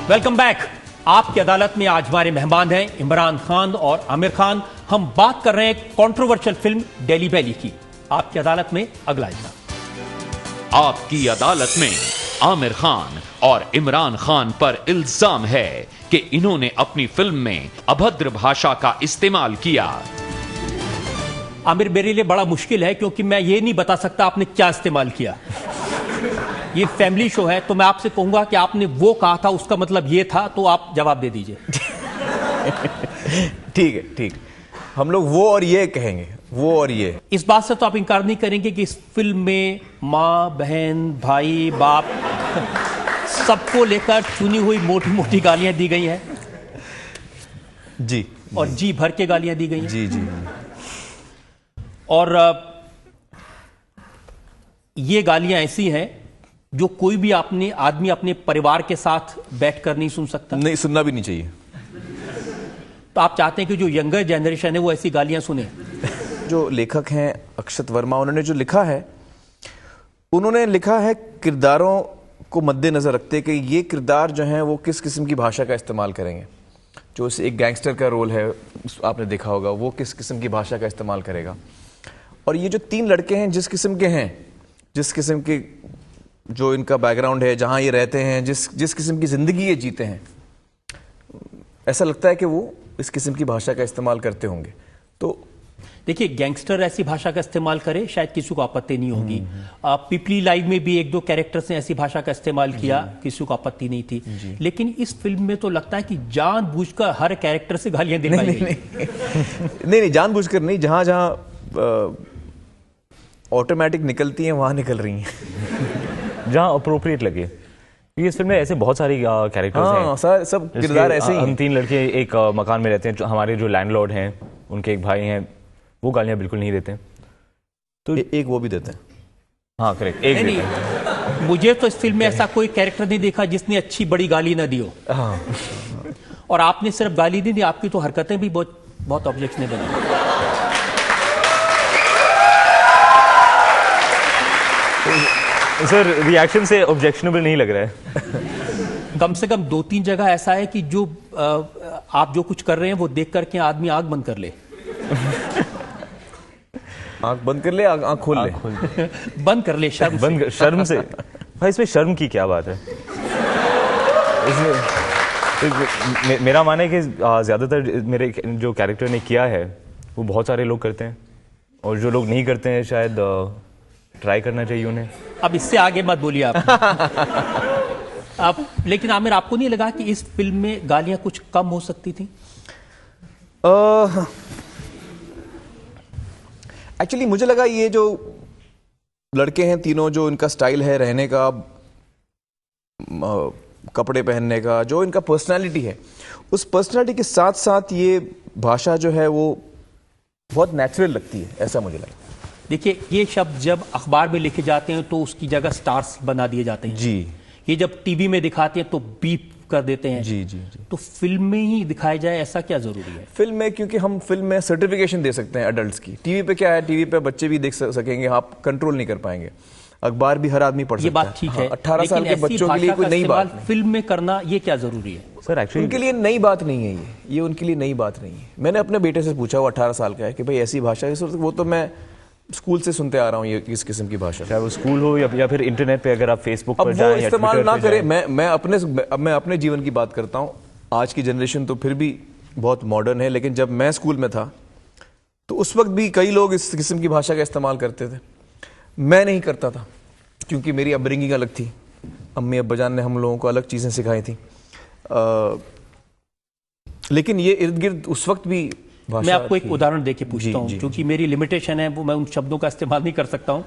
Welcome back. आपकी अदालत में आज हमारे मेहमान हैं इमरान खान और आमिर खान। हम बात कर रहे हैं कंट्रोवर्शियल फिल्म डेली बैली की। आपकी अदालत में अगला हिस्सा। आपकी अदालत में आमिर खान और इमरान खान पर इल्जाम है कि इन्होंने अपनी फिल्म में अभद्र भाषा का इस्तेमाल किया। आमिर, मेरे लिए बड़ा मुश्किल है क्योंकि मैं ये नहीं बता सकता आपने क्या इस्तेमाल किया। ये फैमिली शो है तो मैं आपसे कहूंगा कि आपने वो कहा था उसका मतलब ये था, तो आप जवाब दे दीजिए। ठीक है, ठीक। हम लोग वो और ये कहेंगे, वो और ये। इस बात से तो आप इनकार नहीं करेंगे कि इस फिल्म में माँ, बहन, भाई, बाप सबको लेकर चुनी हुई मोटी मोटी गालियां दी गई हैं। जी। और जी भर के गालियां दी गई हैं। जी जी। और ये गालियां ऐसी हैं जो कोई भी आदमी अपने परिवार के साथ बैठकर नहीं सुन सकता। नहीं, सुनना भी नहीं चाहिए। तो आप चाहते हैं कि जो यंगर जनरेशन है वो ऐसी गालियां सुने? जो लेखक हैं अक्षत वर्मा, उन्होंने जो लिखा है, उन्होंने लिखा है किरदारों को मद्देनजर रखते कि ये किरदार जो हैं वो किस किस्म की भाषा का इस्तेमाल करेंगे। जो एक गैंगस्टर का रोल है, आपने देखा होगा, वो किस किस्म की भाषा का इस्तेमाल करेगा। और ये जो तीन लड़के हैं, जिस किस्म के हैं, जिस किस्म के जो इनका बैकग्राउंड है, जहां ये रहते हैं, जिस किस्म की जिंदगी ये जीते हैं, ऐसा लगता है कि वो इस किस्म की भाषा का इस्तेमाल करते होंगे। तो देखिए, गैंगस्टर ऐसी भाषा का इस्तेमाल करे शायद किसी को आपत्ति नहीं होगी। पिपली लाइव में भी एक दो कैरेक्टर्स ने ऐसी भाषा का इस्तेमाल किया, किसी को आपत्ति नहीं थी। लेकिन इस फिल्म में तो लगता है कि जानबूझकर हर कैरेक्टर से गालियां दिलवाई गई। नहीं, जानबूझकर नहीं, जहां जहां ऑटोमेटिक निकलती हैं वहां निकल रही हैं। जहां अप्रोप्रिएट लगे। इस फिल्म में ऐसे बहुत सारी कैरेक्टर्स हैं। सब किरदार ऐसे ही हैं। हम तीन लड़के एक मकान में रहते हैं। हमारे जो लैंडलॉर्ड हैं, उनके एक भाई हैं, वो गालियां बिल्कुल नहीं देते। तो एक वो भी देते हैं। हाँ, करेक्ट। एक नहीं, मुझे तो इस फिल्म में ऐसा कोई कैरेक्टर नहीं देखा जिसने अच्छी बड़ी गाली ना दी हो। हाँ। और आपने सिर्फ गाली नहीं दी, आपकी तो हरकतें भी बहुत ऑब्जेक्शनेबल हैं। सर, रिएक्शन से ऑब्जेक्शनेबल नहीं लग रहा है। कम से कम 2-3 जगह ऐसा है कि जो आप जो कुछ कर रहे हैं वो देख करके आदमी आंख बंद कर ले। आंख बंद कर ले, आंख खोल ले। बंद कर ले, शर्म से। भाई, इसमें शर्म की क्या बात है? इसमें मेरा मानना है कि ज्यादातर मेरे जो कैरेक्टर ने किया है वो बहुत सारे लोग करते हैं, और जो लोग नहीं करते हैं शायद ट्राई करना चाहिए उन्हें। अब इससे आगे मत बोलिए आप। लेकिन आमिर, आपको नहीं लगा कि इस फिल्म में गालियां कुछ कम हो सकती थी? एक्चुअली मुझे लगा ये जो लड़के हैं तीनों, जो इनका स्टाइल है रहने का, कपड़े पहनने का, जो इनका पर्सनालिटी है, उस पर्सनालिटी के साथ साथ ये भाषा जो है वो बहुत नेचुरल लगती है, ऐसा मुझे लगा। देखिए, ये शब्द जब अखबार में लिखे जाते हैं तो उसकी जगह स्टार्स बना दिए जाते हैं। जी। ये जब टीवी में दिखाते हैं तो बीप कर देते हैं। जी जी जी। तो फिल्म में ही दिखाया जाए, ऐसा क्या जरूरी है? फिल्म में, क्योंकि हम फिल्म में सर्टिफिकेशन दे सकते हैं एडल्ट्स की। टीवी पे क्या है, टीवी पे बच्चे भी देख सकेंगे, आप कंट्रोल नहीं कर पाएंगे। अखबार भी हर आदमी पढ़ सकता है। ये बात ठीक है। 18 साल के बच्चों के लिए कोई नई बात नहीं। फिल्म में करना ये क्या जरूरी है? सर, एक्चुअली उनके लिए नई बात नहीं है ये उनके लिए नई बात नहीं है। मैंने अपने बेटे से पूछा, वो 18 साल का है, कि भाई ऐसी भाषा, वो तो मैं स्कूल से सुनते आ रहा हूँ, ये इस किस्म की भाषा। चाहे वो स्कूल हो या फिर इंटरनेट पे, अगर आप फेसबुक पर जाएं या इस्तेमाल ट्विटर ना पे करें। जाएं। मैं अपने जीवन की बात करता हूँ। आज की जनरेशन तो फिर भी बहुत मॉडर्न है, लेकिन जब मैं स्कूल में था तो उस वक्त भी कई लोग इस किस्म की भाषा का इस्तेमाल करते थे। मैं नहीं करता था क्योंकि मेरी अपब्रिंगिंग अलग थी। अम्मी अब्बाजान ने हम लोगों को अलग चीज़ें सिखाई थी। लेकिन ये इर्द गिर्द उस वक्त भी मैं आपको एक उदाहरण देके पूछता हूँ, क्योंकि मेरी लिमिटेशन है, वो मैं उन शब्दों का इस्तेमाल नहीं कर सकता हूँ।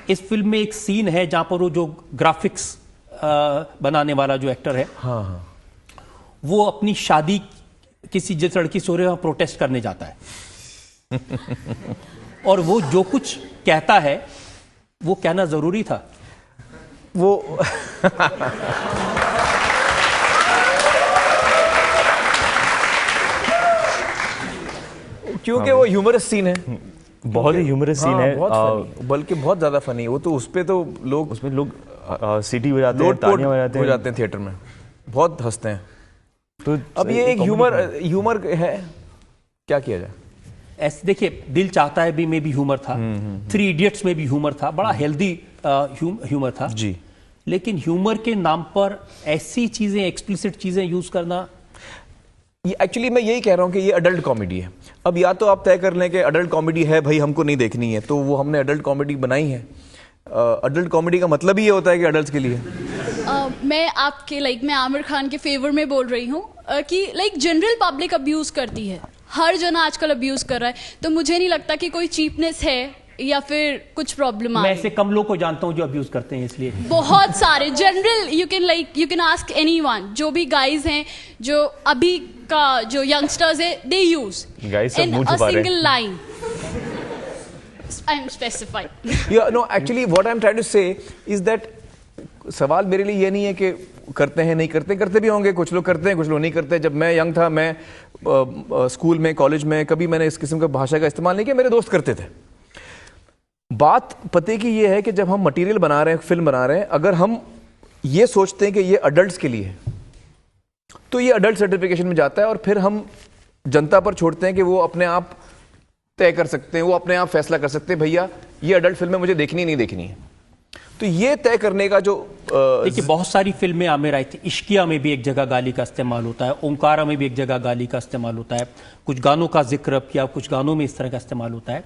इस फिल्म में एक सीन है जहाँ पर वो जो ग्राफिक्स बनाने वाला जो एक्टर है, हाँ, वो अपनी शादी किसी जिस लड़की से हो रही है प्रोटेस्ट करने जाता है। और वो जो कुछ कहता है वो कहना जरूरी था? वो क्योंकि वो ह्यूमरस सीन है, बहुत ही ह्यूमरस सीन है, बल्कि बहुत ज्यादा फनी है वो तो। उसमें लोग सीटी बजाते हैं, तालियां बजाते हैं थिएटर में। बहुत हंसते हैं। तो अब ये एक ह्यूमर है, क्या किया जाए? ऐसे देखिए, दिल चाहता है भी में भी ह्यूमर था, 3 इडियट्स में भी ह्यूमर था, बड़ा हेल्दी ह्यूमर था जी। लेकिन ह्यूमर के नाम पर ऐसी चीजें, एक्सप्लिसिट चीजें यूज करना, एक्चुअली मैं यही कह रहा हूं कि ये अडल्ट कॉमेडी है। अब या तो आप तय कर लें कि अडल्ट कॉमेडी है भाई, हमको नहीं देखनी है, तो वो हमने अडल्ट कॉमेडी बनाई है। अडल्ट कॉमेडी का मतलब ही ये होता है कि अडल्ट के लिए। मैं आपके मैं आमिर खान के फेवर में बोल रही हूँ कि जनरल पब्लिक अब्यूज करती है, हर जना आजकल अब्यूज कर रहा है, तो मुझे नहीं लगता कि कोई चीपनेस है या फिर कुछ प्रॉब्लम आ मैं ऐसे कम लोग को जानता हूं जो अब्यूज करते हैं, इसलिए बहुत सारे general you can ask anyone, जो भी गाइज हैं जो अभी का जो यंगस्टर्स है, they use in a single line. I am specifying. No, actually what I am trying to say is that सवाल मेरे लिए ये नहीं है कि करते हैं नहीं करते, करते भी होंगे, कुछ लोग करते हैं कुछ लोग नहीं करते। जब मैं यंग था, मैं स्कूल में, कॉलेज में कभी मैंने इस किस्म का भाषा का इस्तेमाल नहीं किया, मेरे दोस्त करते थे। बात पते की ये है कि जब हम मटेरियल बना रहे हैं, फिल्म बना रहे हैं, अगर हम ये सोचते हैं कि ये अडल्ट्स के लिए है, तो ये अडल्ट सर्टिफिकेशन में जाता है और फिर हम जनता पर छोड़ते हैं कि वो अपने आप तय कर सकते हैं, वो अपने आप फैसला कर सकते हैं, भैया ये अडल्ट फिल्म है, मुझे देखनी नहीं देखनी है। तो ये तय करने का जो देखिए, बहुत सारी फिल्में आमिर आई थी। इश्किया में भी एक जगह गाली का इस्तेमाल होता है, ओंकारा में भी एक जगह गाली का इस्तेमाल होता है, कुछ गानों का जिक्र किया, कुछ गानों में इस तरह का इस्तेमाल होता है।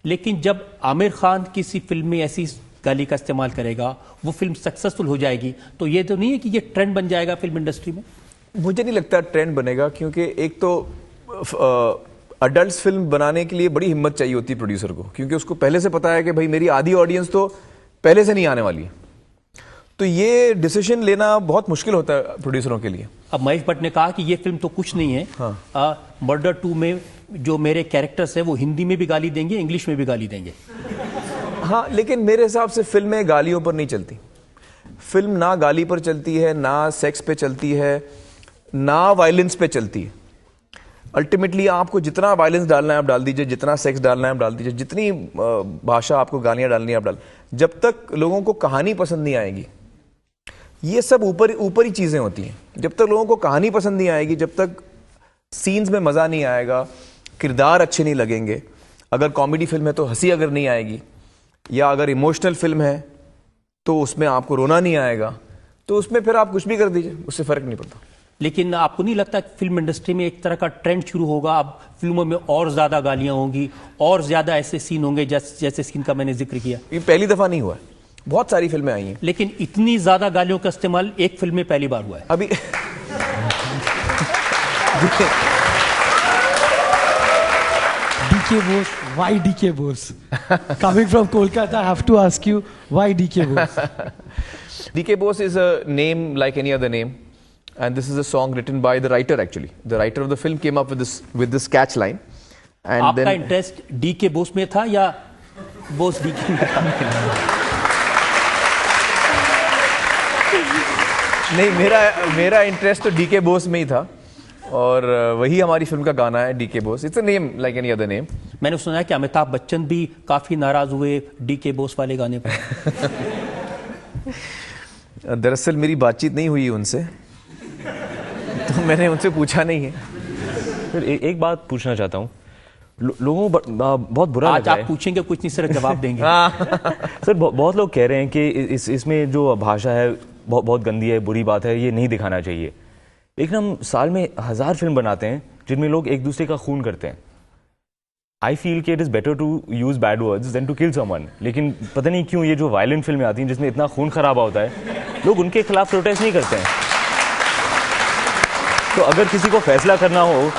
लेकिन जब आमिर खान किसी फिल्म में ऐसी गाली का इस्तेमाल करेगा, वो फिल्म सक्सेसफुल हो जाएगी, तो ये तो नहीं है कि ये ट्रेंड बन जाएगा फिल्म इंडस्ट्री में। मुझे नहीं लगता ट्रेंड बनेगा, क्योंकि एक तो अडल्ट फिल्म बनाने के लिए बड़ी हिम्मत चाहिए होती है प्रोड्यूसर को, क्योंकि उसको पहले से पता है कि भाई मेरी आधी ऑडियंस तो पहले से नहीं आने वाली है। तो ये डिसीजन लेना बहुत मुश्किल होता है प्रोड्यूसरों के लिए। अब महेश भट्ट ने कहा कि ये फिल्म तो कुछ नहीं है, मर्डर 2 में जो मेरे कैरेक्टर्स है वो हिंदी में भी गाली देंगे, इंग्लिश में भी गाली देंगे। हाँ, लेकिन मेरे हिसाब से फिल्में गालियों पर नहीं चलती। फिल्म ना गाली पर चलती है, ना सेक्स पे चलती है, ना वायलेंस पे चलती है। अल्टीमेटली आपको जितना वायलेंस डालना है आप डाल दीजिए, जितना सेक्स डालना है आप डाल दीजिए, जितनी भाषा आपको गालियां डालनी है आप डाल। जब तक लोगों को कहानी पसंद नहीं आएगी, ये सब ऊपरी चीजें होती हैं। जब तक लोगों को कहानी पसंद नहीं आएगी, जब तक सीन्स में मजा नहीं आएगा, किरदार अच्छे नहीं लगेंगे, अगर कॉमेडी फिल्म है तो हंसी अगर नहीं आएगी, या अगर इमोशनल फिल्म है तो उसमें आपको रोना नहीं आएगा, तो उसमें फिर आप कुछ भी कर दीजिए, उससे फर्क नहीं पड़ता। लेकिन आपको नहीं लगता कि फिल्म इंडस्ट्री में एक तरह का ट्रेंड शुरू होगा, अब फिल्मों में और ज्यादा गालियां होंगी, और ज्यादा ऐसे सीन होंगे जैसे सीन का मैंने जिक्र किया? ये पहली दफा नहीं हुआ है, बहुत सारी फिल्में आई हैं, लेकिन इतनी ज्यादा गालियों का इस्तेमाल एक फिल्म में पहली बार हुआ है अभी। DK Bose, why DK Bose? Coming from Kolkata, I have to ask you, why DK Bose? DK Bose is a name like any other name, and this is a song written by the writer. Actually, the writer of the film came up with this catch line. And आपका interest DK Bose में था या Bose DK में था? नहीं, मेरा interest तो DK Bose में ही था, और वही हमारी फिल्म का गाना है DK Bose. It's a name like any other name. मैंने सुना है कि अमिताभ बच्चन भी काफी नाराज हुए DK Bose वाले गाने पर. दरअसल मेरी बातचीत नहीं हुई उनसे, तो मैंने उनसे पूछा नहीं है. फिर एक बात पूछना चाहता हूँ, लोगों को बहुत बुरा आज लगा है. आप पूछेंगे कुछ नहीं, सिर्फ जवाब देंगे. सर बहुत लोग कह रहे हैं कि इसमें जो भाषा है बहुत गंदी है, बुरी बात है, ये नहीं दिखाना चाहिए. लेकिन हम साल में 1000 फिल्म बनाते हैं जिनमें लोग एक दूसरे का खून करते हैं. आई फील कि it is better to use bad words than to kill someone. लेकिन पता नहीं क्यों ये जो वायलेंट फिल्में आती हैं जिसमें इतना खून खराबा होता है, लोग उनके खिलाफ प्रोटेस्ट नहीं करते हैं. तो अगर किसी को फैसला करना हो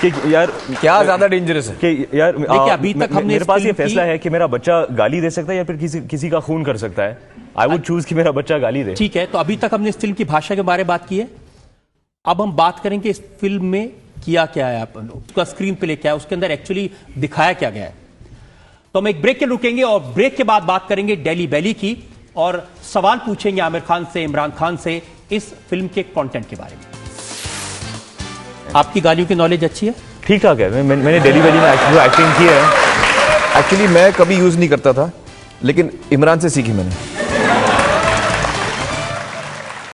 कि यार क्या ज्यादा डेंजरस है, कि यार अभी तक हमने मेरे पास ये फैसला है कि मेरा बच्चा गाली दे सकता है या फिर किसी का खून कर सकता है, आई वुड चूज कि मेरा बच्चा गाली दे. ठीक है, तो अभी तक हमने इस फिल्म की भाषा के बारे में बात की है. अब हम बात करेंगे इस फिल्म में किया क्या है, उसका स्क्रीन प्ले क्या है, उसके अंदर एक्चुअली दिखाया क्या गया है. तो हम एक ब्रेक के रुकेंगे और ब्रेक के बाद बात करेंगे डेली बैली की, और सवाल पूछेंगे आमिर खान से, इमरान खान से इस फिल्म के कंटेंट के बारे में. आपकी गालियों की नॉलेज अच्छी है? ठीक ठाक है. मैंने डेली बैली में एक्टिंग की है. एक्चुअली मैं कभी यूज नहीं करता था, लेकिन इमरान से सीखी मैंने.